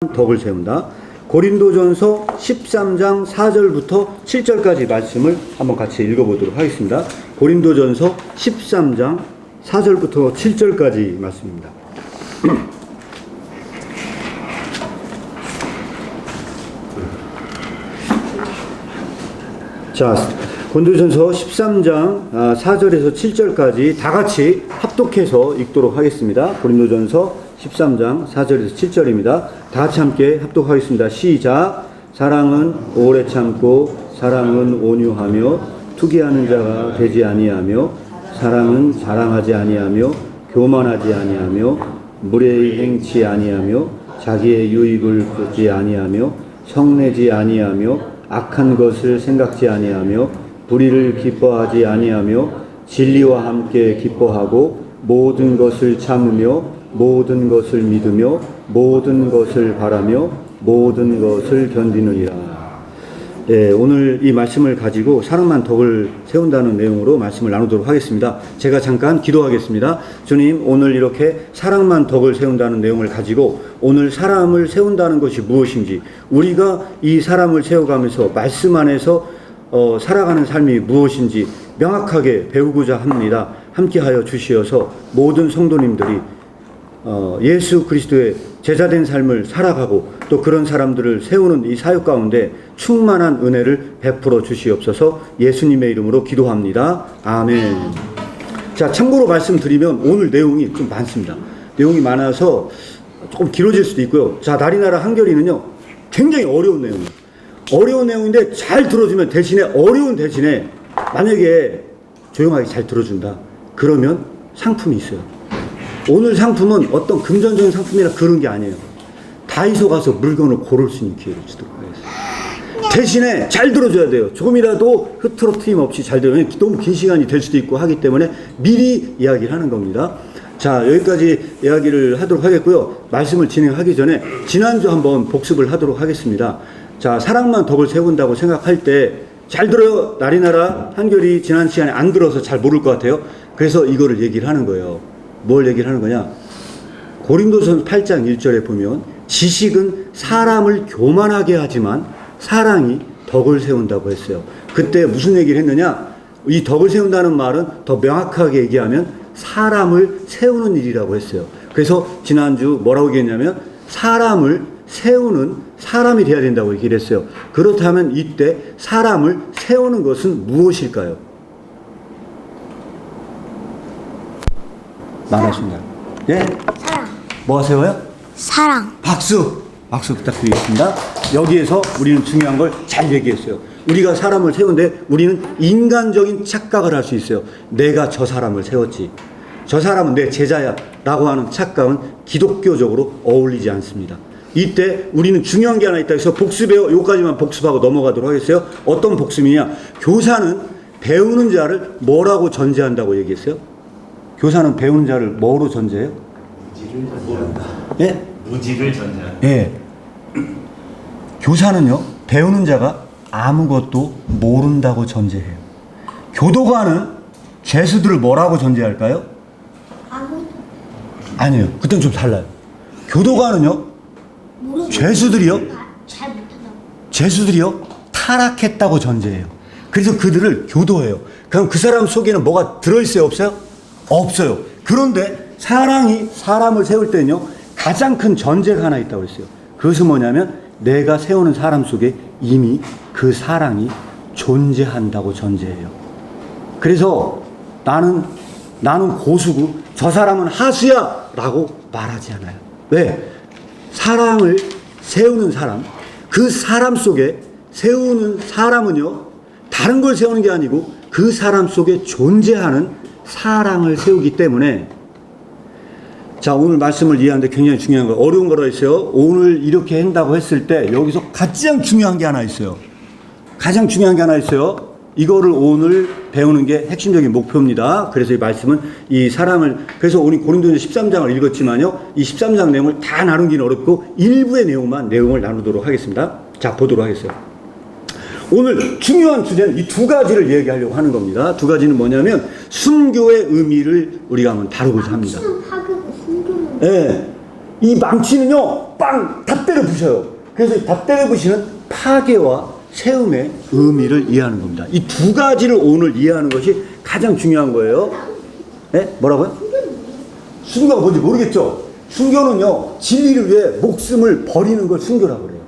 덕을 세운다. 고린도전서 13장 4절부터 7절까지 말씀을 한번 같이 읽어보도록 하겠습니다. 고린도전서 13장 4절부터 7절까지 말씀입니다. 자, 고린도전서 13장 4절에서 7절까지 다 같이 합독해서 읽도록 하겠습니다. 고린도전서 13장 4절에서 7절입니다. 다 같이 함께 합독하겠습니다. 시작. 사랑은 오래 참고 사랑은 온유하며 투기하는 자가 되지 아니하며 사랑은 자랑하지 아니하며 교만하지 아니하며 무례히 행치 아니하며 자기의 유익을 보지 아니하며 성내지 아니하며 악한 것을 생각지 아니하며 불의를 기뻐하지 아니하며 진리와 함께 기뻐하고 모든 것을 참으며 모든 것을 믿으며 모든 것을 바라며 모든 것을 견디느니라. 예, 오늘 이 말씀을 가지고 사랑만 덕을 세운다는 내용으로 말씀을 나누도록 하겠습니다. 제가 잠깐 기도하겠습니다. 주님, 오늘 이렇게 사랑만 덕을 세운다는 내용을 가지고 오늘 사람을 세운다는 것이 무엇인지, 우리가 이 사람을 세워가면서 말씀 안에서 살아가는 삶이 무엇인지 명확하게 배우고자 합니다. 함께하여 주시어서 모든 성도님들이 예수 그리스도의 제자된 삶을 살아가고 또 그런 사람들을 세우는 이 사역 가운데 충만한 은혜를 베풀어 주시옵소서. 예수님의 이름으로 기도합니다. 아멘. 자, 참고로 말씀드리면 오늘 내용이 좀 많습니다. 내용이 많아서 조금 길어질 수도 있고요. 자, 나리나라 한결이는요 굉장히 어려운 내용이에요. 어려운 내용인데 잘 들어주면 대신에 어려운 대신에 만약에 조용하게 잘 들어준다 그러면 상품이 있어요. 오늘 상품은 어떤 금전적인 상품이나 그런 게 아니에요. 다이소 가서 물건을 고를 수 있는 기회를 주도록 하겠습니다. 대신에 잘 들어줘야 돼요. 조금이라도 흐트러트림 없이 잘 들어요. 너무 긴 시간이 될 수도 있고 하기 때문에 미리 이야기를 하는 겁니다. 자, 여기까지 이야기를 하도록 하겠고요. 말씀을 진행하기 전에 지난주 한번 복습을 하도록 하겠습니다. 자, 사랑만 덕을 세운다고 생각할 때 잘 들어요. 나리나라 한결이 지난 시간에 안 들어서 잘 모를 것 같아요. 그래서 이거를 얘기를 하는 거예요. 뭘 얘기를 하는 거냐? 고린도전 8장 1절에 보면 지식은 사람을 교만하게 하지만 사랑이 덕을 세운다고 했어요. 그때 무슨 얘기를 했느냐? 이 덕을 세운다는 말은 더 명확하게 얘기하면 사람을 세우는 일이라고 했어요. 그래서 지난주 뭐라고 얘기했냐면 사람을 세우는 사람이 돼야 된다고 얘기를 했어요. 그렇다면 이때 사람을 세우는 것은 무엇일까요? 말하십니다. 예? 사랑. 뭐가 세워요? 사랑. 박수! 박수 부탁드리겠습니다. 여기에서 우리는 중요한 걸 잘 얘기했어요. 우리가 사람을 세우는데 우리는 인간적인 착각을 할 수 있어요. 내가 저 사람을 세웠지. 저 사람은 내 제자야 라고 하는 착각은 기독교적으로 어울리지 않습니다. 이때 우리는 중요한 게 하나 있다 해서 복습해요. 요까지만 복습하고 넘어가도록 하겠어요. 어떤 복습이냐? 교사는 배우는 자를 뭐라고 전제한다고 얘기했어요? 교사는 배우는 자를 뭐로 전제해요? 무지를 전제한다. 예? 무지를 전제한다. 예. 교사는요, 배우는 자가 아무것도 모른다고 전제해요. 교도관은 죄수들을 뭐라고 전제할까요? 아니에요. 그땐 좀 달라요. 교도관은요, 죄수들이요? 잘 못한다고. 죄수들이요? 타락했다고 전제해요. 그래서 그들을 교도해요. 그럼 그 사람 속에는 뭐가 들어있어요? 없어요? 없어요. 그런데 사랑이 사람을 세울 때는요, 가장 큰 전제가 하나 있다고 했어요. 그것은 뭐냐면 내가 세우는 사람 속에 이미 그 사랑이 존재한다고 전제해요. 그래서 나는 고수고 저 사람은 하수야 라고 말하지 않아요. 왜? 사랑을 세우는 사람, 그 사람 속에 세우는 사람은요, 다른 걸 세우는 게 아니고 그 사람 속에 존재하는 사랑을 세우기 때문에, 자, 오늘 말씀을 이해하는데 굉장히 중요한 거, 어려운 거라 했어요. 오늘 이렇게 한다고 했을 때 여기서 가장 중요한 게 하나 있어요. 가장 중요한 게 하나 있어요. 이거를 오늘 배우는 게 핵심적인 목표입니다. 그래서 이 말씀은 이 사랑을, 그래서 우리 고린도전서 13장을 읽었지만요, 이 13장 내용을 다 나누기는 어렵고 일부의 내용을 나누도록 하겠습니다. 자, 보도록 하겠어요. 오늘 중요한 주제는 이 두 가지를 얘기하려고 하는 겁니다. 두 가지는 뭐냐면 순교의 의미를 우리가 한번 다루고자 합니다. 예. 이 망치는요, 빵! 다 때려 부셔요. 그래서 다 때려 부시는 파괴와 세움의 의미를 이해하는 겁니다. 이 두 가지를 오늘 이해하는 것이 가장 중요한 거예요. 네? 뭐라고요? 순교가 뭔지 모르겠죠? 순교는요, 진리를 위해 목숨을 버리는 걸 순교라고 그래요.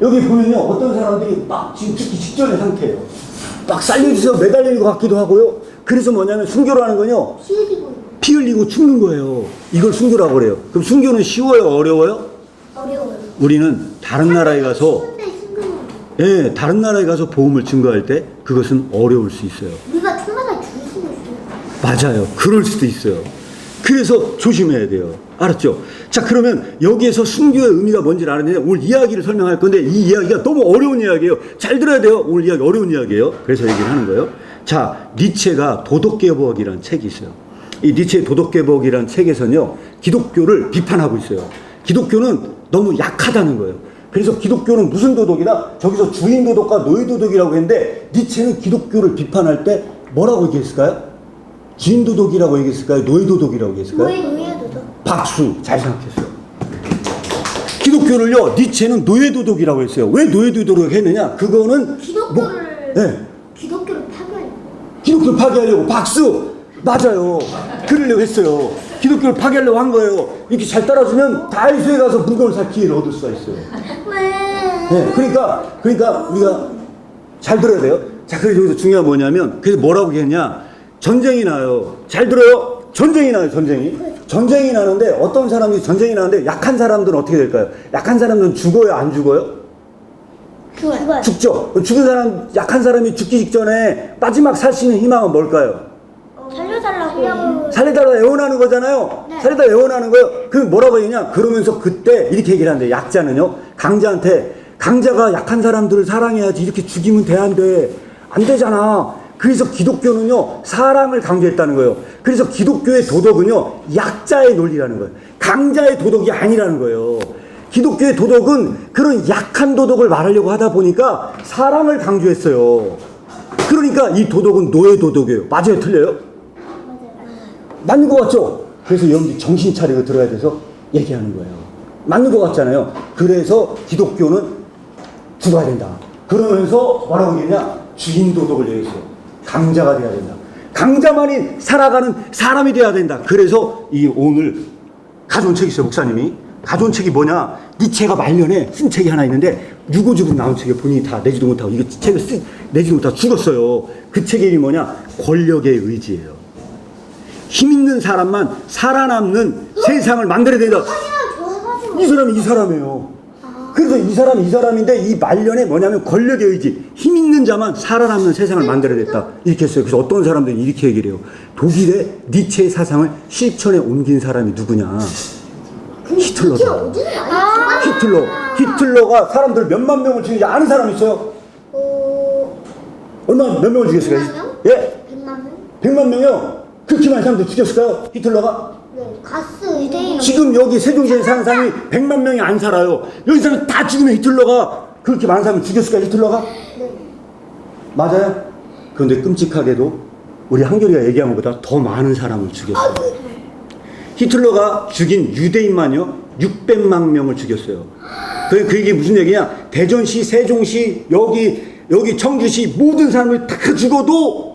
여기 보면요, 어떤 사람들이 막 지금 죽기 직전의 상태예요. 막 살려주세요 매달리는 것 같기도 하고요. 그래서 뭐냐면 순교라는 건요, 피 흘리고 죽는 거예요. 이걸 순교라고 그래요. 그럼 순교는 쉬워요? 어려워요? 어려워요. 우리는 다른 나라에 가서, 근데 순교는 예, 다른 나라에 가서 복음을 증거할 때 그것은 어려울 수 있어요. 우리가 총알을 죽을 수도 있어요. 맞아요. 그럴 수도 있어요. 그래서 조심해야 돼요. 알았죠? 자, 그러면 여기에서 순교의 의미가 뭔지를 알았는데 오늘 이야기를 설명할 건데 이 이야기가 너무 어려운 이야기예요. 잘 들어야 돼요. 오늘 이야기 어려운 이야기예요. 그래서 얘기를 하는 거예요. 자, 니체가 도덕개혁이라는 책이 있어요. 이 니체의 도덕개혁이라는 책에서는요, 기독교를 비판하고 있어요. 기독교는 너무 약하다는 거예요. 그래서 기독교는 무슨 도덕이다? 저기서 주인 도덕과 노예 도덕이라고 했는데 니체는 기독교를 비판할 때 뭐라고 얘기했을까요? 주인 도덕이라고 얘기했을까요? 노예 도덕이라고 얘기했을까요? 노예도덕. 박수. 잘 생각했어요. 기독교를요, 니체는 노예 도덕이라고 했어요. 왜 노예 도덕이라고 했느냐? 그거는 기독교를 네. 기독교를 파괴하려고. 기독교를 파괴하려고. 박수. 맞아요. 그러려고 했어요. 기독교를 파괴하려고 한 거예요. 이렇게 잘 따라주면 다이소에 가서 물건을 살 기회를 얻을 수가 있어요. 왜? 네, 그러니까 우리가 잘 들어야 돼요. 자, 그래서 여기서 중요한 건 뭐냐면, 그래서 뭐라고 했냐? 전쟁이 나요. 잘 들어요. 전쟁이 나요. 전쟁이 나는데 어떤 사람이 전쟁이 나는데 약한 사람들은 어떻게 될까요? 약한 사람들은 죽어요, 안 죽어요? 죽어요. 죽죠. 죽은 사람, 약한 사람이 죽기 직전에 마지막 살 수 있는 희망은 뭘까요? 살려달라고. 살려달라 애원하는 거잖아요. 네. 살려달라 애원하는 거예요. 그럼 뭐라고 했냐? 그러면서 그때 이렇게 얘기를 하는데, 약자는요, 강자한테, 강자가 약한 사람들을 사랑해야지, 이렇게 죽이면 돼, 안 돼? 안 되잖아. 그래서 기독교는요, 사랑을 강조했다는 거예요. 그래서 기독교의 도덕은요, 약자의 논리라는 거예요. 강자의 도덕이 아니라는 거예요. 기독교의 도덕은 그런 약한 도덕을 말하려고 하다 보니까 사랑을 강조했어요. 그러니까 이 도덕은 노예 도덕이에요. 맞아요? 틀려요? 맞는 것 같죠? 그래서 여러분들이 정신 차리고 들어야 돼서 얘기하는 거예요. 맞는 것 같잖아요. 그래서 기독교는 죽어야 된다. 그러면서 뭐라고 얘기했냐? 주인 도덕을 얘기했어요. 강자가 돼야 된다. 강자만이 살아가는 사람이 돼야 된다. 그래서 이 오늘 가져온 책이 있어요. 목사님이 가져온 책이 뭐냐? 니체가 말년에 쓴 책이 하나 있는데 유고집으로 나온 책에 본인이 다 내지도 못하고 이거 책을 내지도 못하고 죽었어요. 그 책의 이름이 뭐냐? 권력의 의지예요. 힘 있는 사람만 살아남는 세상을 만들어야 된다. 이 사람이 이 사람이에요. 그래서 이 사람이 이 사람인데 이 말년에 뭐냐면 권력의 의지, 힘 있는 자만 살아남는 세상을 만들어야겠다. 이렇게 했어요. 그래서 어떤 사람들이 이렇게 얘기를 해요. 독일의 니체의 사상을 실천에 옮긴 사람이 누구냐? 히틀러다. 히틀러가 사람들 몇만 명을 죽이지 아는 사람 있어요? 몇 명을 죽였을까요? 100만 명? 예? 100만 명? 100만 명이요? 그렇게 많은 사람들 죽였을까요? 히틀러가? 네. 가스 의대인. 지금 여기 세종시에 사는 사람이 100만 명이 안 살아요. 여기 사람 다 죽으면 히틀러가 그렇게 많은 사람을 죽였을까요? 히틀러가? 네. 맞아요? 그런데 끔찍하게도 우리 한결이가 얘기한 것보다 더 많은 사람을 죽였어요. 히틀러가 죽인 유대인만요 600만 명을 죽였어요. 그 얘기 무슨 얘기냐? 대전시, 세종시, 여기 청주시 모든 사람을 다 죽어도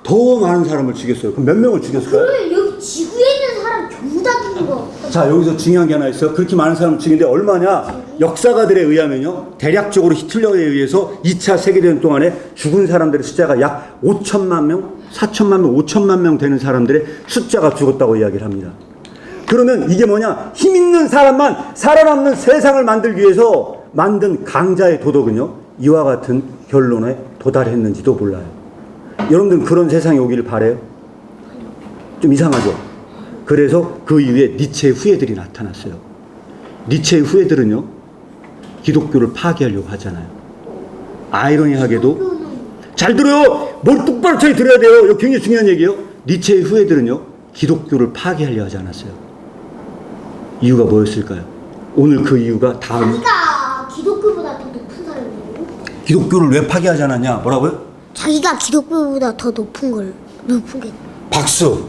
더 많은 사람을 죽였어요. 그럼 몇 명을 죽였을까요? 그러면 여기 지구에 있는 사람 전부 다 죽은 거. 자, 여기서 중요한 게 하나 있어요. 그렇게 많은 사람을 죽이는데 얼마냐? 역사가들에 의하면요, 대략적으로 히틀러에 의해서 2차 세계대전 동안에 죽은 사람들의 숫자가 약 5천만 명, 4천만 명, 5천만 명 되는 사람들의 숫자가 죽었다고 이야기를 합니다. 그러면 이게 뭐냐? 힘 있는 사람만 살아남는 세상을 만들기 위해서 만든 강자의 도덕은요, 이와 같은 결론에 도달했는지도 몰라요. 여러분들은 그런 세상이 오기를 바라요? 좀 이상하죠? 그래서 그 이후에 니체의 후예들이 나타났어요. 니체의 후예들은요, 기독교를 파괴하려고 하잖아요. 아이러니하게도, 잘 들어요! 뭘 똑바로 잘 들어야 돼요. 이거 굉장히 중요한 얘기예요. 니체의 후예들은요, 기독교를 파괴하려 하지 않았어요. 이유가 뭐였을까요? 오늘 그 이유가 다음. 자기가 기독교보다 더 높은 사람이에요? 기독교를 왜 파괴하지 않았냐? 뭐라고요? 자기가 기독교보다 더 높은 게. 박수.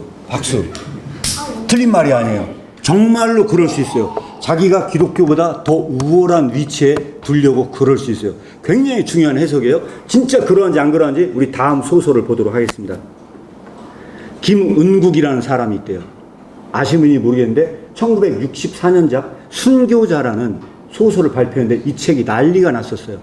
틀린 말이 아니에요. 정말로 그럴 수 있어요. 자기가 기독교보다 더 우월한 위치에 두려고 그럴 수 있어요. 굉장히 중요한 해석이에요. 진짜 그러한지 안 그러한지 우리 다음 소설을 보도록 하겠습니다. 김은국이라는 사람이 있대요. 아시는지 모르겠는데 1964년작 순교자라는 소설을 발표했는데 이 책이 난리가 났었어요.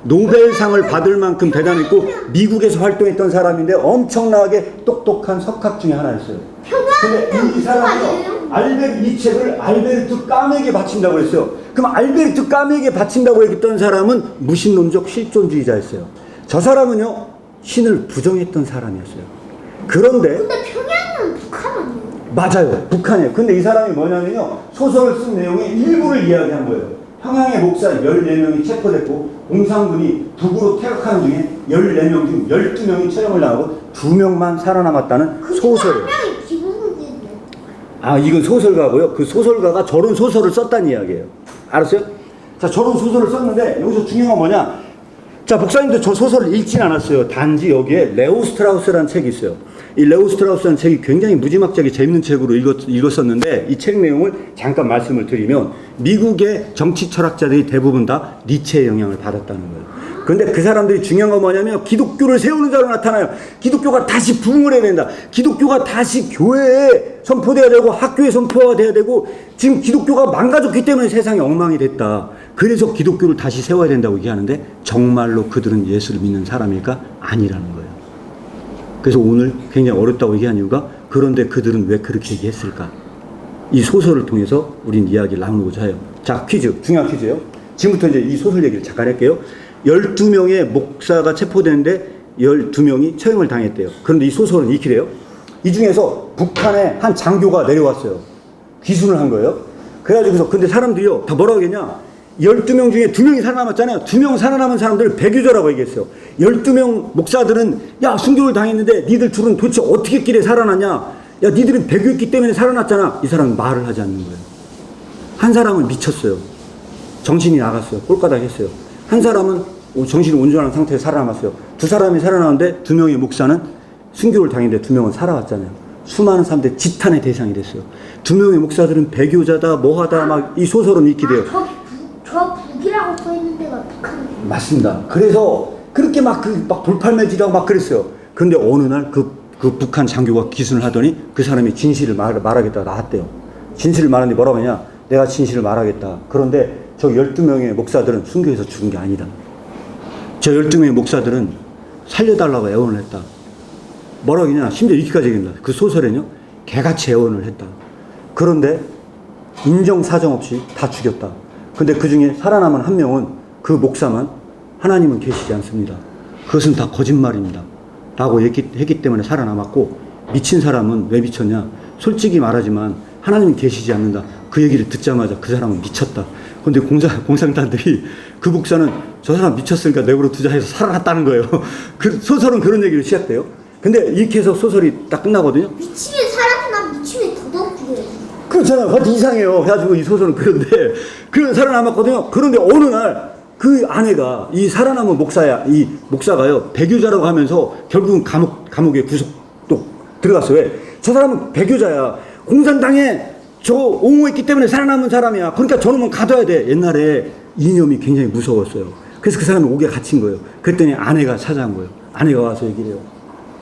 노벨상을 받을 만큼 대단했고 미국에서 활동했던 사람인데 엄청나게 똑똑한 석학 중에 하나였어요. 근데 이 사람이요, 이 책을 알베르트 까메에게 바친다고 했어요. 그럼 알베르트 까메에게 바친다고 했던 사람은 무신론적 실존주의자였어요. 저 사람은요, 신을 부정했던 사람이었어요. 그런데 평양은 북한 아니에요? 맞아요, 북한이에요. 근데 이 사람이 뭐냐면요, 소설을 쓴 내용의 일부를 이야기한 거예요. 평양의 목사 14명이 체포됐고 공산군이 북으로 퇴각하는 중에 14명 중 12명이 처형을 당하고 2명만 살아남았다는 소설이에요. 아, 이건 소설가고요. 그 소설가가 저런 소설을 썼다는 이야기예요. 알았어요? 자, 저런 소설을 썼는데 여기서 중요한 건 뭐냐? 자, 목사님도 저 소설을 읽진 않았어요. 단지 여기에 레오 스트라우스라는 책이 있어요. 이 레오 스트라우스라는 책이 굉장히 무지막지하게 재밌는 책으로 읽었었는데 이 책 내용을 잠깐 말씀을 드리면 미국의 정치 철학자들이 대부분 다 니체의 영향을 받았다는 거예요. 그런데 그 사람들이 중요한 건 뭐냐면 기독교를 세우는 자로 나타나요. 기독교가 다시 부흥을 해야 된다. 기독교가 다시 교회에 선포돼야 되고 학교에 선포돼야 되고 지금 기독교가 망가졌기 때문에 세상이 엉망이 됐다. 그래서 기독교를 다시 세워야 된다고 얘기하는데 정말로 그들은 예수를 믿는 사람일까? 아니라는 거예요. 그래서 오늘 굉장히 어렵다고 얘기한 이유가 그런데 그들은 왜 그렇게 얘기했을까? 이 소설을 통해서 우린 이야기를 나누고자 해요. 자, 퀴즈, 중요한 퀴즈예요. 지금부터 이제 이 소설 얘기를 잠깐 할게요. 12명의 목사가 체포되는데 12명이 처형을 당했대요. 그런데 이 소설은 이렇게 돼요. 이 중에서 북한의 한 장교가 내려왔어요. 귀순을 한 거예요. 그래가지고서 근데 사람들이요 다 뭐라고 하겠냐? 12명 중에 2명이 살아남았잖아요. 2명 살아남은 사람들을 배교자라고 얘기했어요. 12명 목사들은 야, 순교를 당했는데 니들 둘은 도대체 어떻게 길에 살아났냐? 야, 니들은 배교했기 때문에 살아났잖아. 이 사람은 말을 하지 않는 거예요. 한 사람은 미쳤어요. 정신이 나갔어요. 꼴까닥 했어요. 한 사람은 정신이 온전한 상태에서 살아남았어요. 두 사람이 살아남았는데 2명의 목사는 순교를 당했는데 2명은 살아왔잖아요. 수많은 사람들의 지탄의 대상이 됐어요. 2명의 목사들은 배교자다 뭐하다 막 이 소설은 이렇게 돼요. 저 북이라고 써있는 데가 북한. 맞습니다. 그래서 그렇게 막 돌팔매질하고 막 그랬어요. 근데 어느 날 그 북한 장교가 기순을 하더니 그 사람이 진실을 말하겠다고 나왔대요. 진실을 말하는데 뭐라고 하냐? 내가 진실을 말하겠다. 그런데 저 12명의 목사들은 순교해서 죽은 게 아니다. 저 12명의 목사들은 살려달라고 애원을 했다. 뭐라고 하냐? 심지어 이렇게까지 얘기합니다. 그 소설에는요, 개같이 애원을 했다. 그런데 인정사정 없이 다 죽였다. 근데 그 중에 살아남은 한 명은 그 목사만 하나님은 계시지 않습니다. 그것은 다 거짓말입니다. 라고 했기 때문에 살아남았고 미친 사람은 왜 미쳤냐? 솔직히 말하지만 하나님은 계시지 않는다. 그 얘기를 듣자마자 그 사람은 미쳤다. 근데 공산당들이 그 목사는 저 사람 미쳤으니까 내버려 두자 해서 살아났다는 거예요. 그 소설은 그런 얘기로 시작돼요. 근데 이렇게 해서 소설이 딱 끝나거든요. 미치면 살아나 미치면 더더욱 죽여야지. 그렇잖아요. 완전 이상해요. 그래가지고 이 소설은 그런데 그런 살아남았거든요. 그런데 어느 날 그 아내가 이 살아남은 이 목사가요 배교자라고 하면서 결국은 감옥에 구속도 들어갔어요. 왜? 저 사람은 배교자야. 공산당에 저 옹호했기 때문에 살아남은 사람이야. 그러니까 저놈은 가둬야 돼. 옛날에 이념이 굉장히 무서웠어요. 그래서 그 사람이 옥에 갇힌 거예요. 그랬더니 아내가 찾아온 거예요. 아내가 와서 얘기를 해요.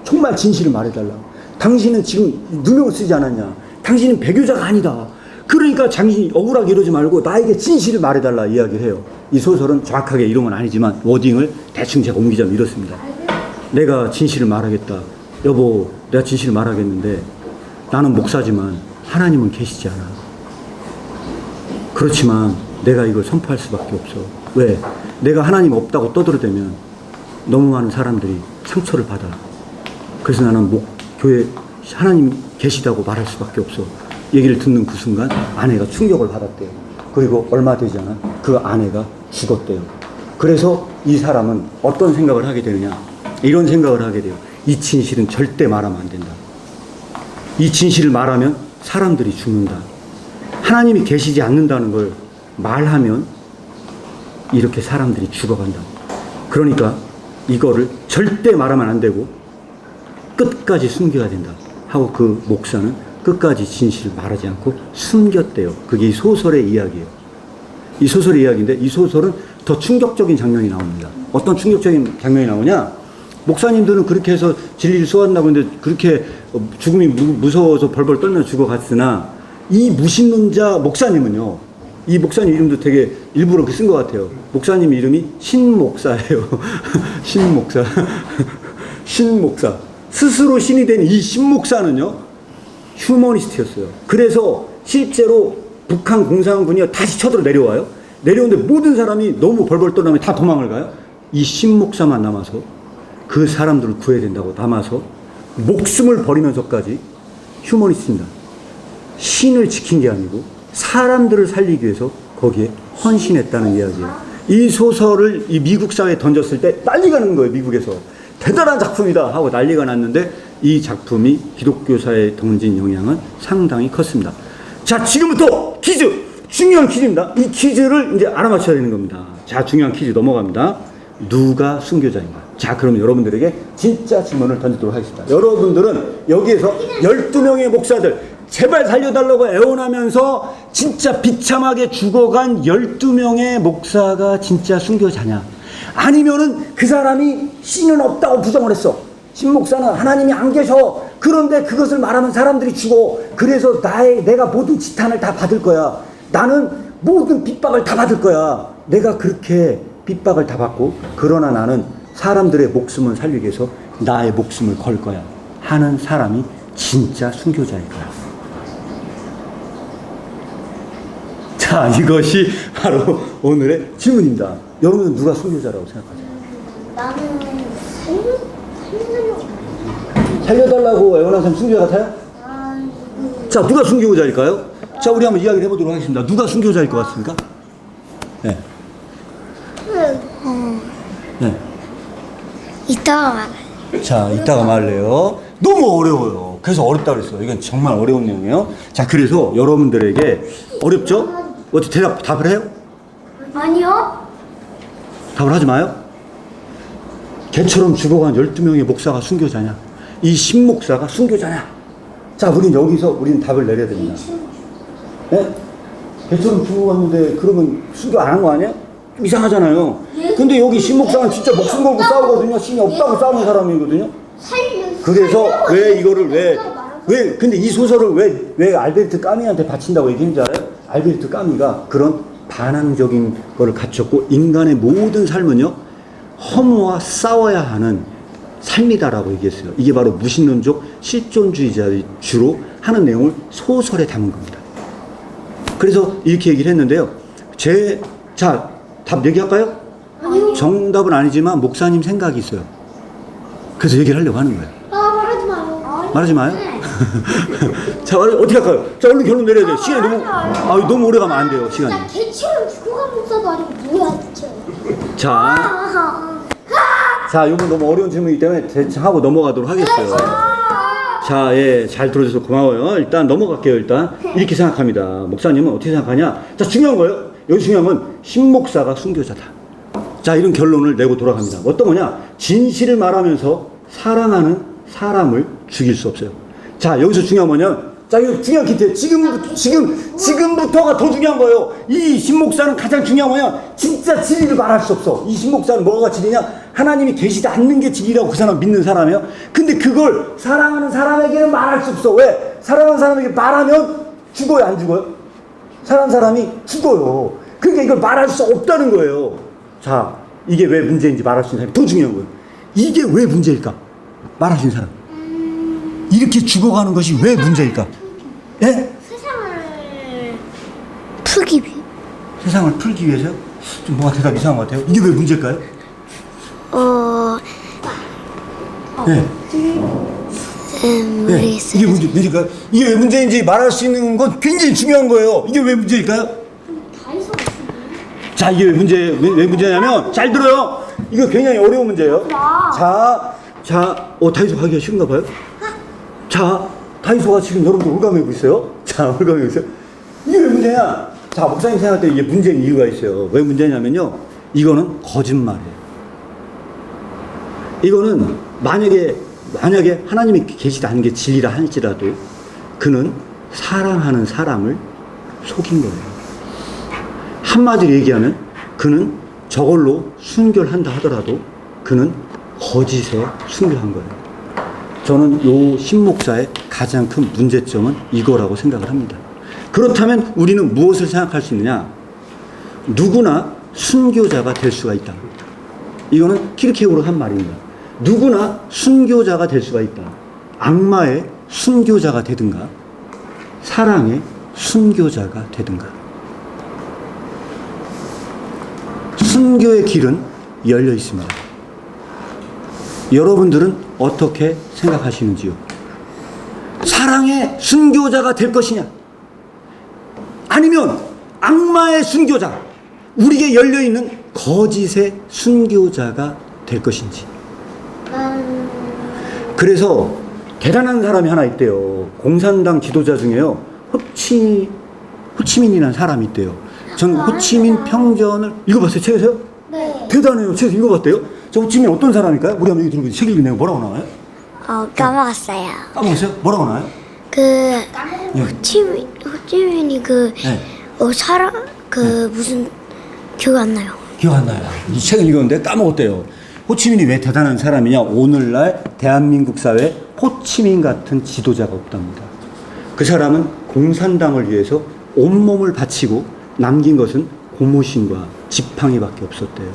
정말 진실을 말해달라. 당신은 지금 누명을 쓰지 않았냐. 당신은 배교자가 아니다. 그러니까 당신이 억울하게 이러지 말고 나에게 진실을 말해달라 이야기를 해요. 이 소설은 정확하게 이런 건 아니지만 워딩을 대충 제가 옮기자면 이렇습니다. 내가 진실을 말하겠다. 여보, 내가 진실을 말하겠는데 나는 목사지만 하나님은 계시지 않아. 그렇지만 내가 이걸 선포할 수밖에 없어. 왜? 내가 하나님 없다고 떠들어대면 너무 많은 사람들이 상처를 받아. 그래서 나는 교회 하나님 계시다고 말할 수밖에 없어. 얘기를 듣는 그 순간 아내가 충격을 받았대요. 그리고 얼마 되지 않아 그 아내가 죽었대요. 그래서 이 사람은 어떤 생각을 하게 되느냐? 이런 생각을 하게 돼요. 이 진실은 절대 말하면 안 된다. 이 진실을 말하면 사람들이 죽는다. 하나님이 계시지 않는다는 걸 말하면 이렇게 사람들이 죽어간다. 그러니까 이거를 절대 말하면 안 되고 끝까지 숨겨야 된다 하고 그 목사는 끝까지 진실을 말하지 않고 숨겼대요. 그게 이 소설의 이야기예요. 이 소설의 이야기인데 이 소설은 더 충격적인 장면이 나옵니다. 어떤 충격적인 장면이 나오냐? 목사님들은 그렇게 해서 진리를 쏘았다고 했는데 그렇게 죽음이 무서워서 벌벌 떨며 죽어갔으나 이 무신론자 목사님은요. 이 목사님 이름도 되게 일부러 쓴 것 같아요. 목사님 이름이 신목사예요. 신목사. 신목사. 스스로 신이 된 이 신목사는요. 휴머니스트였어요. 그래서 실제로 북한 공산군이 다시 쳐들어 내려와요. 내려오는데 모든 사람이 너무 벌벌 떨다면 다 도망을 가요. 이 신목사만 남아서 그 사람들을 구해야 된다고 남아서 목숨을 버리면서까지 휴머니스트입니다. 신을 지킨 게 아니고 사람들을 살리기 위해서 거기에 헌신했다는 이야기예요. 이 소설을 이 미국 사회에 던졌을 때 난리가 난 거예요. 미국에서. 대단한 작품이다 하고 난리가 났는데 이 작품이 기독교 사회에 던진 영향은 상당히 컸습니다. 자, 지금부터 퀴즈! 중요한 퀴즈입니다. 이 퀴즈를 이제 알아맞혀야 되는 겁니다. 자, 중요한 퀴즈 넘어갑니다. 누가 순교자인가? 자, 그럼 여러분들에게 진짜 질문을 던지도록 하겠습니다. 여러분들은 여기에서 12명의 목사들, 제발 살려달라고 애원하면서 진짜 비참하게 죽어간 12명의 목사가 진짜 순교자냐? 아니면은 그 사람이 신은 없다고 부정을 했어. 신 목사는 하나님이 안 계셔. 그런데 그것을 말하면 사람들이 죽어. 그래서 내가 모든 지탄을 다 받을 거야. 나는 모든 핍박을 다 받을 거야. 내가 그렇게 핍박을 다 받고, 그러나 나는 사람들의 목숨을 살리기 위해서 나의 목숨을 걸 거야 하는 사람이 진짜 순교자일 거야. 자, 이것이 바로 오늘의 질문입니다. 여러분은 누가 순교자라고 생각하세요? 나는 살려달라고 애원한 사람 순교자 같아요? 자, 누가 순교자일까요? 자, 우리 한번 이야기를 해보도록 하겠습니다. 누가 순교자일 것 같습니까? 네. 네. 이따가 말해. 자, 이따가 말래요. 너무 어려워요. 그래서 어렵다고 그랬어요. 이건 정말 어려운 내용이에요. 자, 그래서 여러분들에게 어렵죠? 어떻게 답을 해요? 아니요. 답을 하지 마요. 개처럼 죽어간 12명의 목사가 순교자냐? 이 신목사가 순교자냐? 자, 우리는 답을 내려야 됩니다. 네? 개처럼 죽어갔는데 그러면 순교 안 한 거 아니야? 좀 이상하잖아요. 근데 여기 신목사는 진짜 목숨 걸고 싸우거든요. 신이 없다고 싸우는 사람이거든요. 그래서 왜 이거를 근데 이 소설을 왜 알베르트 까미한테 바친다고 얘기했는지 알아요? 알베르트 까미가 그런 반항적인 거를 갖췄고, 인간의 모든 삶은요, 허무와 싸워야 하는 삶이다라고 얘기했어요. 이게 바로 무신론적 실존주의자들이 주로 하는 내용을 소설에 담은 겁니다. 그래서 이렇게 얘기를 했는데요. 자, 답 얘기할까요? 아니요. 정답은 아니지만 목사님 생각이 있어요. 그래서 얘기를 하려고 하는 거예요. 말하지 마요. 말하지 마요? 자, 어떻게 할까요? 자, 얼른 결론 내려야 돼요. 시간이 너무 오래 가면 안 돼요, 시간이. 나 개처럼 죽어간 목사도 아니고 뭐야 대체. 자, 이건 너무 어려운 질문이기 때문에 대충 하고 넘어가도록 하겠어요. 자, 예, 잘 들어줘서 고마워요. 일단 넘어갈게요, 일단. 이렇게 생각합니다. 목사님은 어떻게 생각하냐? 자, 중요한 거예요. 여기 중요한 건 신목사가 순교자다. 자, 이런 결론을 내고 돌아갑니다. 어떤 거냐? 진실을 말하면서 사랑하는 사람을 죽일 수 없어요. 자, 여기서 중요한 거냐면, 자, 이거 중요한 힌트예요. 지금부터가 더 중요한 거예요. 이 신목사는 가장 중요한 거냐? 진짜 진리를 말할 수 없어. 이 신목사는 뭐가 진리냐? 하나님이 계시지 않는 게 진리라고 그 사람 믿는 사람이에요. 근데 그걸 사랑하는 사람에게는 말할 수 없어. 왜? 사랑하는 사람에게 말하면 죽어요, 안 죽어요? 사랑하는 사람이 죽어요. 그러니까 이걸 말할 수 없다는 거예요. 자, 이게 왜 문제인지 말할 수 있는 사람이 더 중요한 거예요. 이게 왜 문제일까? 말할 수 있는 사람. 이렇게 죽어가는 것이 왜 문제일까? 예? 세상을 풀기 위해. 세상을 풀기 위해서요? 좀 뭔가 대답 이상한 것 같아요. 이게 왜 문제일까요? 네. 모르겠어요. 이게 문제일까요? 이게 왜 문제인지 말할 수 있는 건 굉장히 중요한 거예요. 이게 왜 문제일까요? 자, 이게 왜 문제냐면, 잘 들어요. 이거 굉장히 어려운 문제예요. 다이소 하기가 싫은가 봐요? 자, 다이소가 지금 여러분들 올가매고 있어요. 자, 올가매고 있어요. 이게 왜 문제냐? 자, 목사님 생각할 때 이게 문제인 이유가 있어요. 왜 문제냐면요. 이거는 거짓말이에요. 이거는 만약에 하나님이 계시지 않은 게 진리라 할지라도 그는 사랑하는 사람을 속인 거예요. 한마디로 얘기하면 그는 저걸로 순결한다 하더라도 그는 거짓에 순결한 거예요. 저는 요 신목사의 가장 큰 문제점은 이거라고 생각을 합니다. 그렇다면 우리는 무엇을 생각할 수 있느냐? 누구나 순교자가 될 수가 있다. 이거는 키르케고르가 한 말입니다. 누구나 순교자가 될 수가 있다. 악마의 순교자가 되든가 사랑의 순교자가 되든가. 순교의 길은 열려 있습니다. 여러분들은 어떻게 생각하시는지요? 사랑의 순교자가 될 것이냐? 아니면 악마의 순교자, 우리에게 열려있는 거짓의 순교자가 될 것인지. 그래서 대단한 사람이 하나 있대요. 공산당 지도자 중에요. 호치민이라는 사람이 있대요. 전 호치민 평전을 읽어봤어요. 책에서요? 네. 대단해요. 책에서 읽어봤대요. 저 호치민 어떤 사람일까요? 우리 한번 여기 들고 책 읽으면 뭐라고 나와요? 까먹었어요. 까먹었어요? 뭐라고 나와요? 호치민이 네. 무슨 기억 안 나요. 기억 안 나요. 이 책을 읽었는데 까먹었대요. 호치민이 왜 대단한 사람이냐? 오늘날 대한민국 사회에 호치민 같은 지도자가 없답니다. 그 사람은 공산당을 위해서 온몸을 바치고 남긴 것은 고무신과 지팡이밖에 없었대요.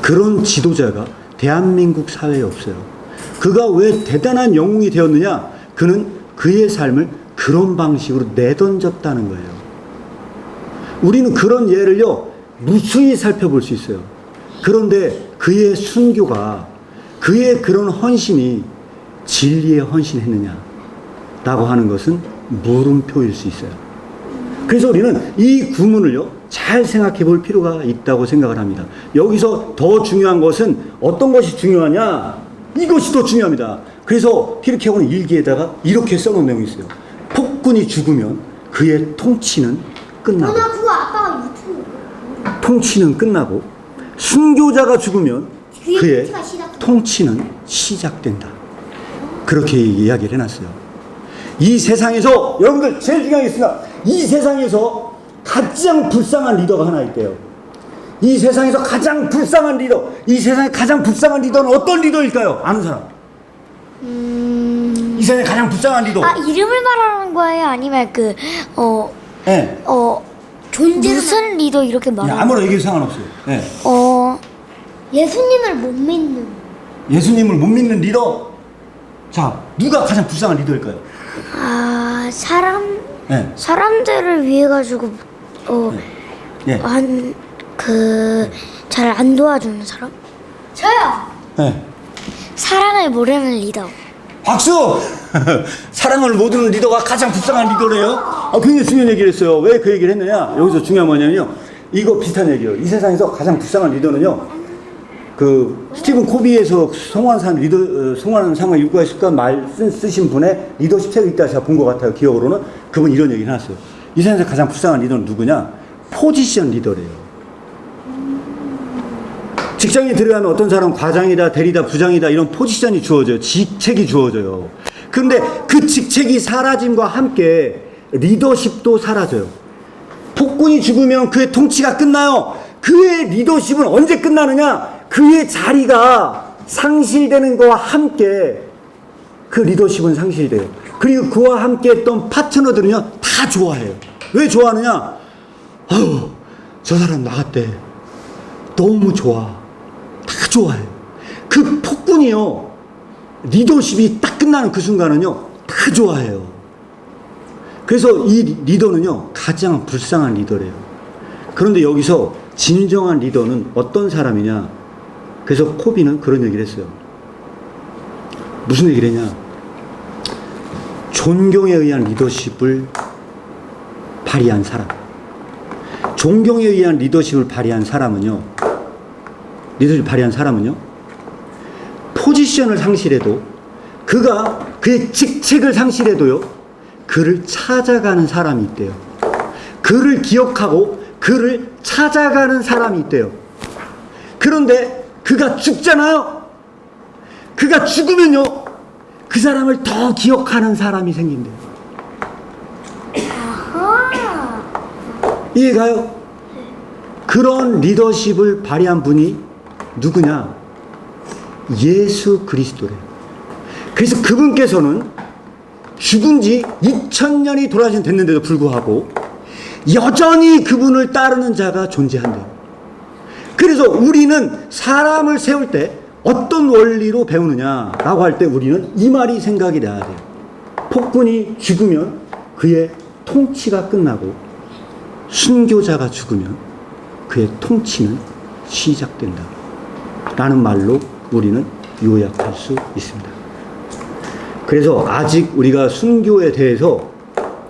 그런 지도자가 대한민국 사회에 없어요. 그가 왜 대단한 영웅이 되었느냐? 그는 그의 삶을 그런 방식으로 내던졌다는 거예요. 우리는 그런 예를요 무수히 살펴볼 수 있어요. 그런데 그의 순교가, 그의 그런 헌신이 진리에 헌신했느냐 라고 하는 것은 물음표일 수 있어요. 그래서 우리는 이 구문을요 잘 생각해 볼 필요가 있다고 생각을 합니다. 여기서 더 중요한 것은 어떤 것이 중요하냐? 이것이 더 중요합니다. 그래서 키르케고르는 일기에다가 이렇게 써놓은 내용이 있어요. 폭군이 죽으면 그의 통치는 끝나고, 그거 아빠가 유튜브. 통치는 끝나고 순교자가 죽으면 그의 통치는 시작된다. 그렇게 이야기를 해놨어요. 이 세상에서 여러분들 제일 중요한 게 있습니다. 이 세상에서 가장 불쌍한 리더가 하나 있대요. 이 세상에서 가장 불쌍한 리더, 이 세상에 가장 불쌍한 리더는 어떤 리더일까요? 아는 사람? 이 세상에 가장 불쌍한 리더. 이름을 말하는 거예요? 아니면 네. 존재 무슨 리더 이렇게 말하는? 아무나 얘기해도 상관없어요. 네. 예수님을 못 믿는. 예수님을 못 믿는 리더. 자, 누가 가장 불쌍한 리더일까요? 네. 사람들을 위해 가지고 네. 잘 안 도와주는 사람? 저요. 네. 사랑을 모르는 리더. 박수! 사랑을 모르는 리더가 가장 불쌍한 리더래요? 굉장히 중요한 얘기를 했어요. 왜 그 얘기를 했느냐? 여기서 중요한 뭐냐면요. 이거 비슷한 얘기예요. 이 세상에서 가장 불쌍한 리더는요. 스티븐 코비에서 성공하는 상황 육구의 습관 쓰신 분의 리더십 책이 있다 제가 본 것 같아요. 기억으로는. 그분 이런 얘기를 해놨어요. 이 세상에서 가장 불쌍한 리더는 누구냐? 포지션 리더래요. 직장에 들어가면 어떤 사람은 과장이다, 대리다, 부장이다 이런 포지션이 주어져요. 직책이 주어져요. 그런데 그 직책이 사라짐과 함께 리더십도 사라져요. 폭군이 죽으면 그의 통치가 끝나요. 그의 리더십은 언제 끝나느냐? 그의 자리가 상실되는 것과 함께 그 리더십은 상실돼요. 그리고 그와 함께 했던 파트너들은요 다 좋아해요. 왜 좋아하느냐? 저 사람 나갔대. 너무 좋아. 다 좋아해요. 그 폭군이요 리더십이 딱 끝나는 그 순간은요 다 좋아해요. 그래서 이 리더는요 가장 불쌍한 리더래요. 그런데 여기서 진정한 리더는 어떤 사람이냐? 그래서 코비는 그런 얘기를 했어요. 무슨 얘기를 했냐? 존경에 의한 리더십을 발휘한 사람. 존경에 의한 리더십을 발휘한 사람은요, 포지션을 상실해도, 그가 그의 직책을 상실해도요, 그를 찾아가는 사람이 있대요. 그를 기억하고 그를 찾아가는 사람이 있대요. 그런데 그가 죽잖아요. 그가 죽으면요 그 사람을 더 기억하는 사람이 생긴대요. 이해가요? 그런 리더십을 발휘한 분이 누구냐? 예수 그리스도래요. 그래서 그분께서는 죽은 지 2000년이 돌아신 됐는데도 불구하고 여전히 그분을 따르는 자가 존재한대요. 그래서 우리는 사람을 세울 때 어떤 원리로 배우느냐라고 할 때 우리는 이 말이 생각이 나야 돼요. 폭군이 죽으면 그의 통치가 끝나고 순교자가 죽으면 그의 통치는 시작된다 라는 말로 우리는 요약할 수 있습니다. 그래서 아직 우리가 순교에 대해서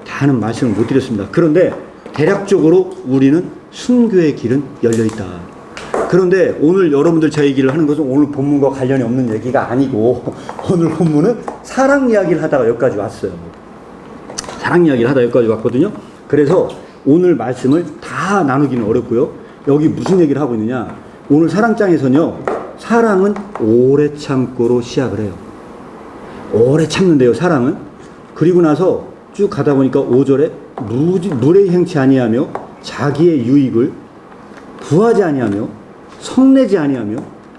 다는 말씀을 못 드렸습니다. 그런데 대략적으로 우리는 순교의 길은 열려있다. 그런데 오늘 여러분들 제 얘기를 하는 것은 오늘 본문과 관련이 없는 얘기가 아니고 오늘 본문은 사랑 이야기를 하다가 여기까지 왔어요. 사랑 이야기를 하다가 여기까지 왔거든요. 그래서 오늘 말씀을 다 나누기는 어렵고요. 여기 무슨 얘기를 하고 있느냐. 오늘 사랑장에서는요. 사랑은 오래 참고로 시작을 해요. 오래 참는데요. 사랑은. 그리고 나서 쭉 가다 보니까 5절에 무례히 행치 아니하며 자기의 유익을 구하지 아니하며 성내지 아니하며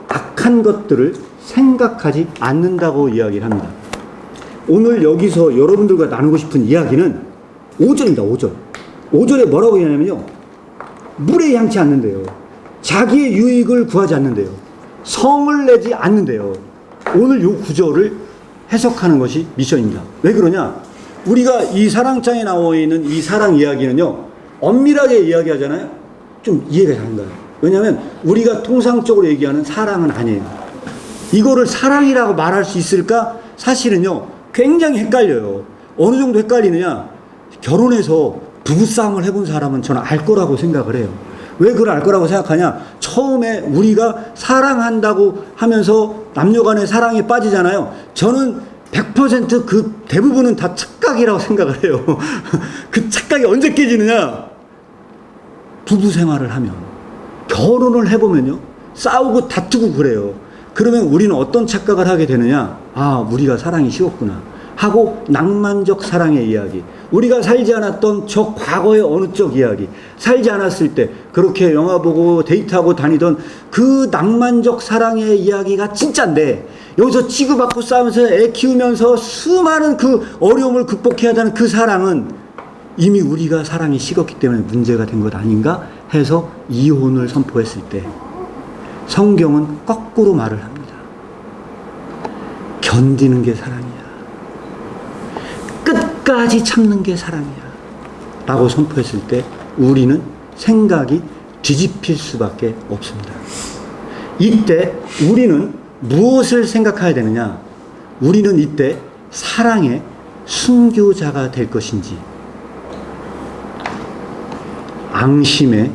악한 것들을 생각하지 않는다고 이야기를 합니다. 오늘 여기서 여러분들과 나누고 싶은 이야기는 5절입니다. 5절. 5절에 뭐라고 얘기하냐면요. 무례히 향치 않는데요. 자기의 유익을 구하지 않는데요. 성을 내지 않는데요. 오늘 이 구절을 해석하는 것이 미션입니다. 왜 그러냐? 우리가 이 사랑장에 나와 있는 이 사랑 이야기는요. 엄밀하게 이야기하잖아요. 좀 이해가 잘 안 가요. 왜냐하면 우리가 통상적으로 얘기하는 사랑은 아니에요. 이거를 사랑이라고 말할 수 있을까? 사실은요. 굉장히 헷갈려요. 어느 정도 헷갈리느냐? 결혼해서 부부싸움을 해본 사람은 저는 알 거라고 생각을 해요. 왜 그걸 알 거라고 생각하냐? 처음에 우리가 사랑한다고 하면서 남녀간의 사랑에 빠지잖아요. 저는 100% 그 대부분은 다 착각이라고 생각을 해요. 그 착각이 언제 깨지느냐? 부부 생활을 하면, 결혼을 해보면요. 싸우고 다투고 그래요. 그러면 우리는 어떤 착각을 하게 되느냐? 아, 우리가 사랑이 쉬웠구나 하고 낭만적 사랑의 이야기, 우리가 살지 않았던 저 과거의 어느 쪽 이야기, 살지 않았을 때 그렇게 영화 보고 데이트하고 다니던 그 낭만적 사랑의 이야기가 진짜인데 여기서 치고받고 싸우면서 애 키우면서 수많은 그 어려움을 극복해야 하는 그 사랑은 이미 우리가 사랑이 식었기 때문에 문제가 된 것 아닌가 해서 이혼을 선포했을 때 성경은 거꾸로 말을 합니다. 견디는 게 사랑이야. 끝까지 참는 게 사랑이야 라고 선포했을 때 우리는 생각이 뒤집힐 수밖에 없습니다. 이때 우리는 무엇을 생각해야 되느냐? 우리는 이때 사랑의 순교자가 될 것인지 앙심의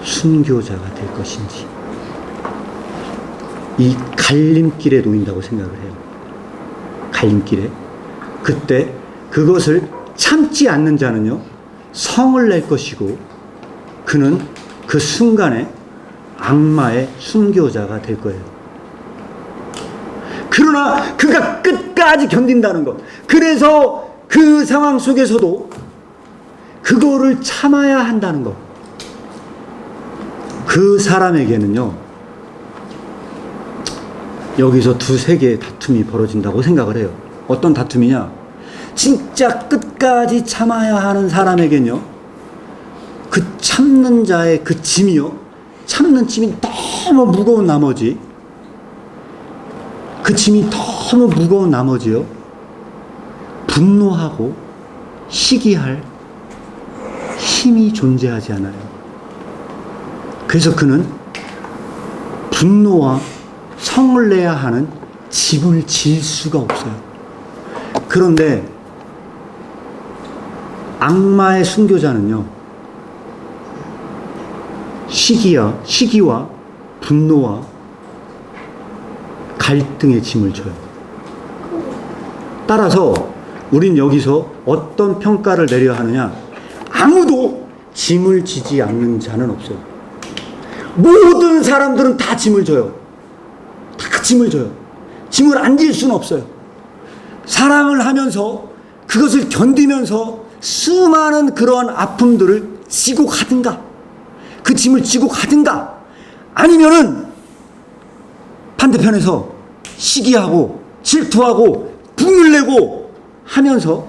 순교자가 될 것인지 이 갈림길에 놓인다고 생각을 해요. 갈림길에. 그때 그것을 참지 않는 자는요, 성을 낼 것이고 그는 그 순간에 악마의 순교자가 될 거예요. 그러나 그가 끝까지 견딘다는 것, 그래서 그 상황 속에서도 그거를 참아야 한다는 것, 그 사람에게는요 여기서 두세 개의 다툼이 벌어진다고 생각을 해요. 어떤 다툼이냐? 진짜 끝까지 참아야 하는 사람에겐요, 그 참는 자의 그 짐이요, 참는 짐이 너무 무거운 나머지, 그 짐이 너무 무거운 나머지요, 분노하고 시기할 힘이 존재하지 않아요. 그래서 그는 분노와 성을 내야 하는 짐을 질 수가 없어요. 그런데 악마의 순교자는요, 시기와 분노와 갈등의 짐을 져요. 따라서 우린 여기서 어떤 평가를 내려야 하느냐? 아무도 짐을 지지 않는 자는 없어요. 모든 사람들은 다 짐을 져요. 다 짐을 져요. 짐을 안 질 수는 없어요. 사랑을 하면서 그것을 견디면서 수많은 그러한 아픔들을 지고 가든가, 그 짐을 지고 가든가, 아니면은 반대편에서 시기하고 질투하고 분을 내고 하면서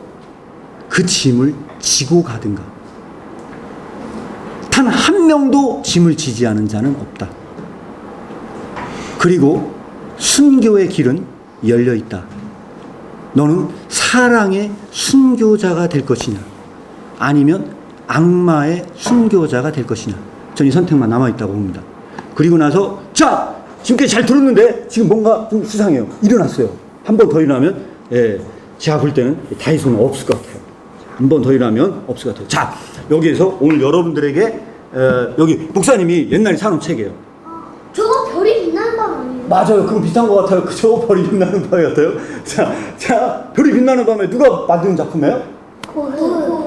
그 짐을 지고 가든가. 단 한 명도 짐을 지지 않은 자는 없다. 그리고 순교의 길은 열려 있다. 너는 사랑의 순교자가 될 것이냐, 아니면 악마의 순교자가 될 것이냐. 전 이 선택만 남아있다고 봅니다. 그리고 나서, 자, 지금까지 잘 들었는데 지금 뭔가 좀 수상해요. 일어났어요. 한 번 더 일어나면, 제가 볼 때는 다이소는 없을 것 같아요. 한 번 더 일어나면 없을 것 같아요. 자, 여기에서 오늘 여러분들에게, 여기 목사님이 옛날에 사놓은 책이에요. 저거 별이 빛나는 밤 아니에요? 맞아요. 그거 비슷한 것 같아요. 그죠? 별이 빛나는 밤이 같아요. 자, 별이 빛나는 밤에 누가 만든 작품이에요?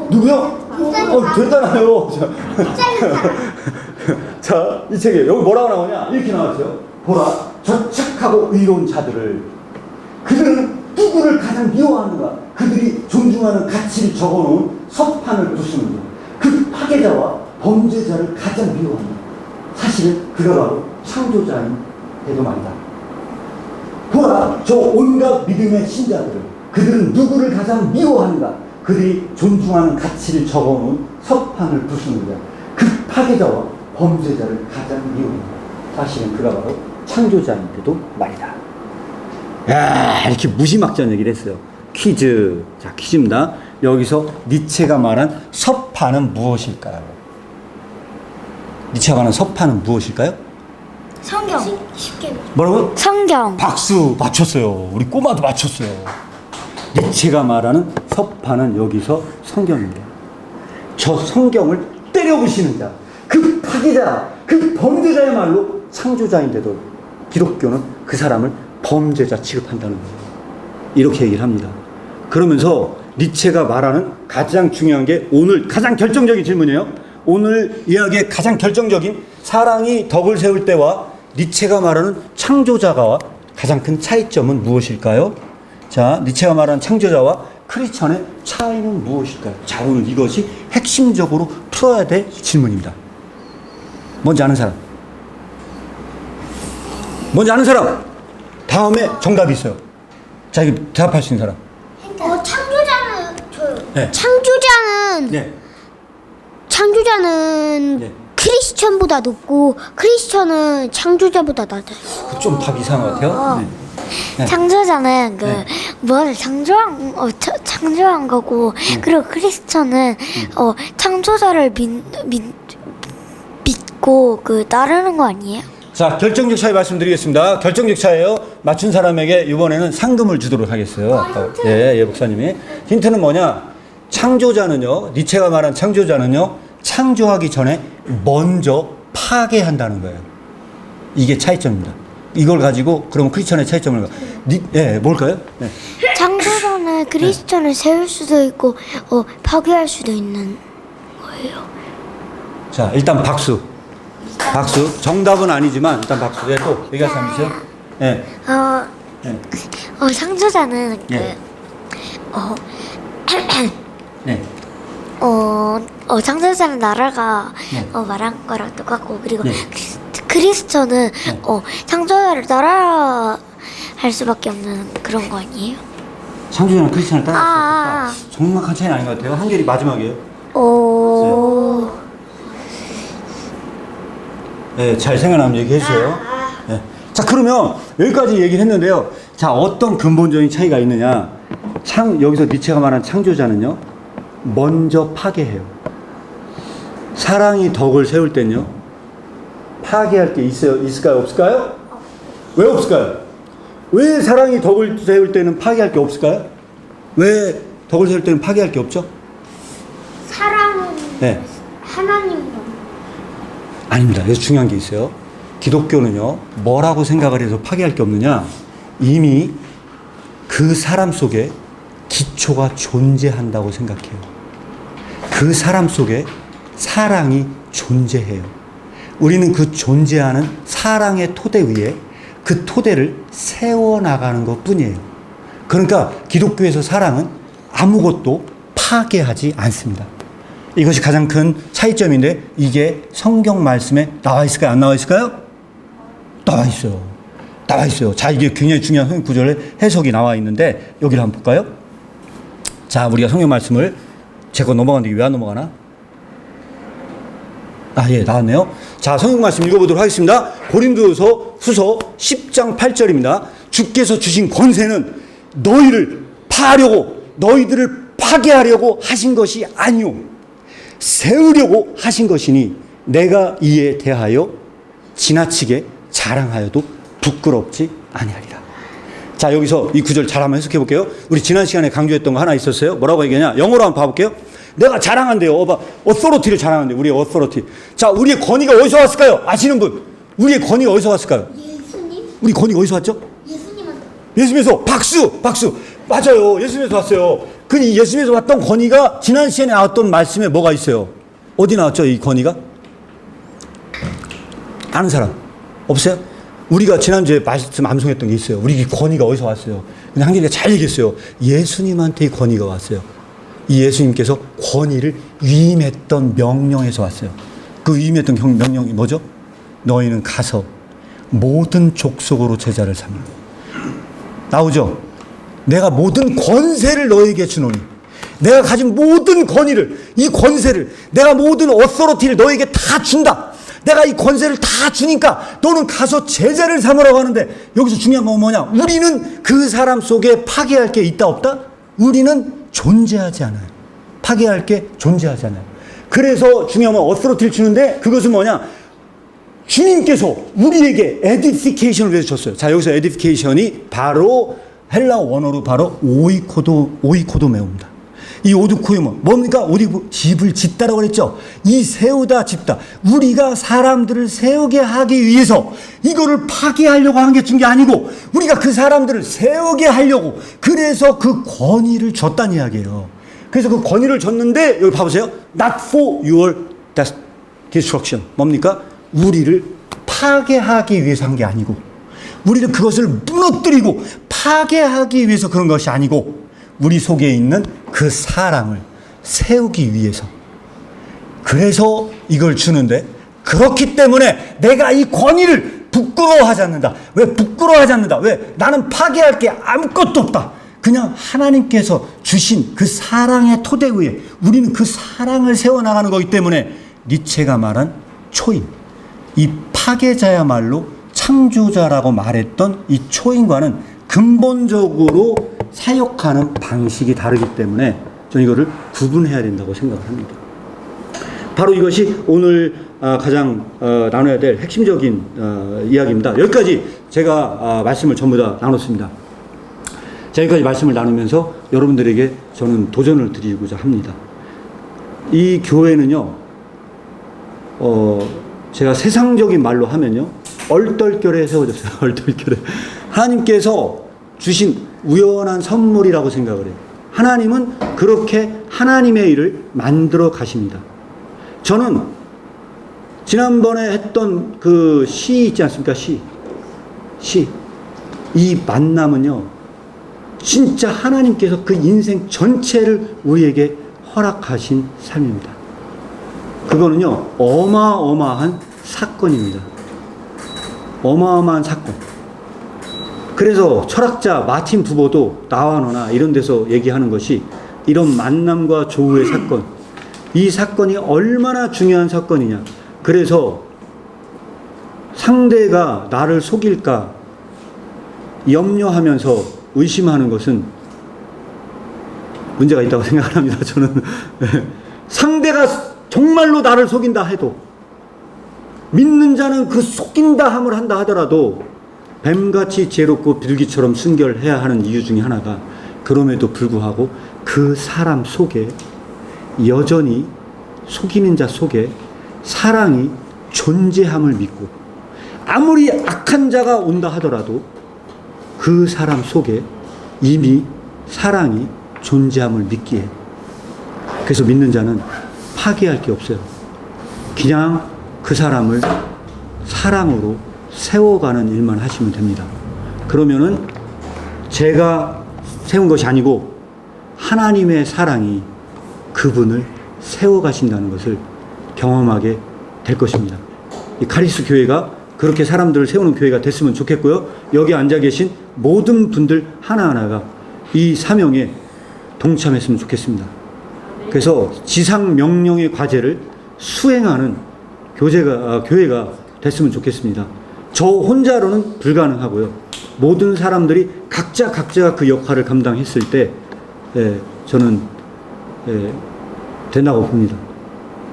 누구요? 됐잖아요. 자, 이 책에 여기 뭐라고 나오냐? 이렇게 나왔어요. 보라, 저 착하고 의로운 자들을, 그들은 누구를 가장 미워하는가? 그들이 존중하는 가치를 적어놓은 서판을 부수는가? 그 파괴자와 범죄자를 가장 미워한다. 사실은 그가 바로 창조자인 대도 말이다. 보라, 저 온갖 믿음의 신자들을, 그들은 누구를 가장 미워하는가? 그들이 존중하는 가치를 적어놓은 서판을 부수는가? 그 파괴자와 범죄자를 가장 미워한다. 사실은 그가 바로 창조자인데도 말이다. 야, 이렇게 무지막지한 얘기를 했어요. 퀴즈. 자, 퀴즈입니다. 여기서 니체가 말한 서판은 무엇일까요? 니체가 말한 서판은 무엇일까요? 성경. 쉽게. 뭐라고? 성경. 박수. 맞췄어요. 우리 꼬마도 맞췄어요. 니체가 말하는 서판은 여기서 성경입니다. 저 성경을 때려부시는 자, 그 파괴자, 그 범죄자야말로 창조자인데도 기독교는 그 사람을 범죄자 취급한다는 거예요. 이렇게 얘기를 합니다. 그러면서 니체가 말하는 가장 중요한 게, 오늘 가장 결정적인 질문이에요. 오늘 이야기의 가장 결정적인, 사랑이 덕을 세울 때와 니체가 말하는 창조자가 가장 큰 차이점은 무엇일까요? 자, 니체가 말하는 창조자와 크리스천의 차이는 무엇일까요? 자, 오늘 이것이 핵심적으로 풀어야 될 질문입니다. 뭔지 아는 사람? 뭔지 아는 사람? 다음에 정답이 있어요. 자, 이거 대답할 수 있는 사람. 창조자는 저요. 네. 창조자는 네. 창조자는 네. 크리스천보다 높고 크리스천은 창조자보다 낮아요. 좀 답 이상한 것 같아요. 네. 네. 창조자는 네. 뭐를 창조한 거고, 그리고 크리스천은 창조자를 믿고 따르는 거 아니에요? 자, 결정적 차이 말씀드리겠습니다. 결정적 차이예요. 맞춘 사람에게 이번에는 상금을 주도록 하겠어요. 예, 목사님이. 힌트는 뭐냐? 창조자는요, 니체가 말한 창조자는요, 창조하기 전에 먼저 파괴한다는 거예요. 이게 차이점입니다. 이걸 가지고 그럼 크리스천의 차이점을 뭘까요? 네. 창조자는 크리스천을 세울 수도 있고 파괴할 수도 있는 거예요. 자, 일단 박수. 박수. 정답은 아니지만 일단 박수. 예, 또 얘기할 사람 있어요? 예. 네. 창조자는 네. 네. 창조자는 나라가 네. 말한 거랑 똑같고, 그리고 네. 크리스천은 네. 창조자를 따라할 수밖에 없는 그런 거 아니에요? 창조자는 크리스천을 따라할 수 아. 없다. 정확한 차이는 아닌 것 같아요. 한결이 마지막이에요. 네, 잘 생각나면 얘기해 주세요. 네. 자, 그러면 여기까지 얘기를 했는데요. 자, 어떤 근본적인 차이가 있느냐? 여기서 니체가 말한 창조자는요, 먼저 파괴해요. 사랑이 덕을 세울 때는요, 파괴할 게 있을까요? 없을까요? 왜 없을까요? 왜 사랑이 덕을 세울 때는 파괴할 게 없을까요? 왜 덕을 세울 때는 파괴할 게 없죠? 사랑은 네. 하나님과. 아닙니다. 그래서 중요한 게 있어요. 기독교는요, 뭐라고 생각을 해서 파괴할 게 없느냐? 이미 그 사람 속에 기초가 존재한다고 생각해요. 그 사람 속에 사랑이 존재해요. 우리는 그 존재하는 사랑의 토대 위에 그 토대를 세워나가는 것 뿐이에요. 그러니까 기독교에서 사랑은 아무것도 파괴하지 않습니다. 이것이 가장 큰 차이점인데 이게 성경 말씀에 나와 있을까요? 안 나와 있을까요? 나와 있어요. 나와 있어요. 자, 이게 굉장히 중요한 성경 구절의 해석이 나와 있는데 여기를 한번 볼까요? 자, 우리가 성경 말씀을 제가 넘어갔는데 왜 안 넘어가나? 아, 예, 나왔네요. 자, 성경 말씀 읽어보도록 하겠습니다. 고린도서 후서 10장 8절입니다. 주께서 주신 권세는 너희를 파하려고 너희들을 파괴하려고 하신 것이 아니오 세우려고 하신 것이니 내가 이에 대하여 지나치게 자랑하여도 부끄럽지 아니하리라. 자, 여기서 이 구절 잘 한번 해석해 볼게요. 우리 지난 시간에 강조했던 거 하나 있었어요. 뭐라고 얘기하냐? 영어로 한번 봐볼게요. 내가 자랑한대요. 어서로티를 자랑한대요. 우리의 어서로티. 자, 우리의 권위가 어디서 왔을까요? 아시는 분? 우리의 권위가 어디서 왔을까요? 예수님? 우리 권위가 어디서 왔죠? 예수님한테. 예수님에서. 박수! 맞아요. 예수님에서 왔어요. 그 예수님에서 왔던 권위가 지난 시간에 나왔던 말씀에 뭐가 있어요? 어디 나왔죠? 이 권위가? 아는 사람? 없어요? 우리가 지난주에 말씀 암송했던 게 있어요. 우리 이 권위가 어디서 왔어요? 근데 한길이가 잘 얘기했어요. 예수님한테 이 권위가 왔어요. 이 예수님께서 권위를 위임했던 명령에서 왔어요. 그 위임했던 명령이 뭐죠? 너희는 가서 모든 족속으로 제자를 삼으라. 나오죠? 내가 모든 권세를 너에게 주노니 내가 가진 모든 권위를 이 권세를 내가 모든 어서로티를 너에게 다 준다. 내가 이 권세를 다 주니까 너는 가서 제자를 삼으라고 하는데 여기서 중요한 건 뭐냐? 우리는 그 사람 속에 파괴할 게 있다 없다? 우리는 존재하지 않아요. 파괴할 게 존재하지 않아요. 그래서 중요한 건 어서로티를 주는데 그것은 뭐냐? 주님께서 우리에게 에디피케이션을 위해서 줬어요. 자, 여기서 에디피케이션이 바로 헬라 원어로 바로 오이코도메오입니다. 이 오두코이모 뭡니까? 우리 집을 짓다라고 그랬죠. 이 세우다 짓다. 우리가 사람들을 세우게 하기 위해서 이거를 파괴하려고 하는 게 준 게 아니고 우리가 그 사람들을 세우게 하려고 그래서 그 권위를 줬다는 이야기예요. 그래서 그 권위를 줬는데 여기 봐보세요. Not for your destruction. 뭡니까? 우리를 파괴하기 위해서 한 게 아니고 우리를 그것을 무너뜨리고 파괴하기 위해서 그런 것이 아니고 우리 속에 있는 그 사랑을 세우기 위해서 그래서 이걸 주는데 그렇기 때문에 내가 이 권위를 부끄러워하지 않는다. 왜 부끄러워하지 않는다? 왜? 나는 파괴할 게 아무것도 없다. 그냥 하나님께서 주신 그 사랑의 토대 위에 우리는 그 사랑을 세워나가는 거기 때문에 니체가 말한 초인 이 파괴자야말로 창조자라고 말했던 이 초인과는 근본적으로 사역하는 방식이 다르기 때문에 저는 이거를 구분해야 된다고 생각을 합니다. 바로 이것이 오늘 가장 나눠야 될 핵심적인 이야기입니다. 여기까지 제가 말씀을 전부 다 나눴습니다. 여기까지 말씀을 나누면서 여러분들에게 저는 도전을 드리고자 합니다. 이 교회는요, 제가 세상적인 말로 하면요, 얼떨결에 세워졌어요. 얼떨결에. 하나님께서 주신 우연한 선물이라고 생각을 해요. 하나님은 그렇게 하나님의 일을 만들어 가십니다. 저는 지난번에 했던 그 시 있지 않습니까? 시. 이 만남은요, 진짜 하나님께서 그 인생 전체를 우리에게 허락하신 삶입니다. 그거는요, 어마어마한 사건입니다. 어마어마한 사건. 그래서 철학자 마틴 부버도 나와 너나 이런 데서 얘기하는 것이 이런 만남과 조우의 사건, 이 사건이 얼마나 중요한 사건이냐. 그래서 상대가 나를 속일까 염려하면서 의심하는 것은 문제가 있다고 생각을 합니다. 저는 상대가 정말로 나를 속인다 해도 믿는 자는 그 속인다 함을 한다 하더라도 뱀같이 지혜롭고 비둘기처럼 순결해야 하는 이유 중에 하나가 그럼에도 불구하고 그 사람 속에 여전히 속이는 자 속에 사랑이 존재함을 믿고 아무리 악한 자가 온다 하더라도 그 사람 속에 이미 사랑이 존재함을 믿기에 그래서 믿는 자는 파괴할 게 없어요. 그냥 그 사람을 사랑으로 세워가는 일만 하시면 됩니다. 그러면은 제가 세운 것이 아니고 하나님의 사랑이 그분을 세워가신다는 것을 경험하게 될 것입니다. 이 카리스 교회가 그렇게 사람들을 세우는 교회가 됐으면 좋겠고요. 여기 앉아 계신 모든 분들 하나하나가 이 사명에 동참했으면 좋겠습니다. 그래서 지상 명령의 과제를 수행하는 교회가 됐으면 좋겠습니다. 저 혼자로는 불가능하고요. 모든 사람들이 각자가 그 역할을 감당했을 때 저는 된다고 봅니다.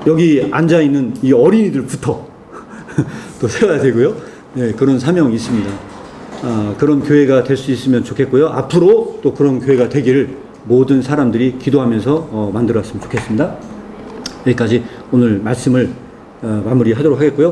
여기 앉아있는 이 어린이들부터 또 세워야 되고요. 그런 사명이 있습니다. 그런 교회가 될 수 있으면 좋겠고요. 앞으로 또 그런 교회가 되기를 모든 사람들이 기도하면서 만들었으면 좋겠습니다. 여기까지 오늘 말씀을 마무리하도록 하겠고요.